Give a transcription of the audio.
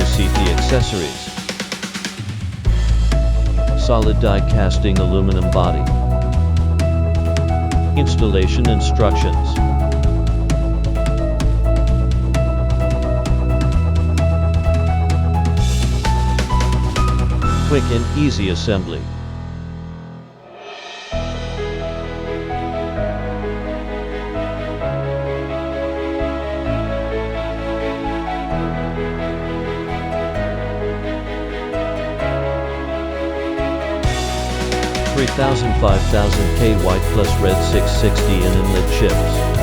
you see the accessories. Solid die casting aluminum body. Installation instructions. Quick and easy assembly. $3,000 5,000 K white plus red 660 in inlet chips.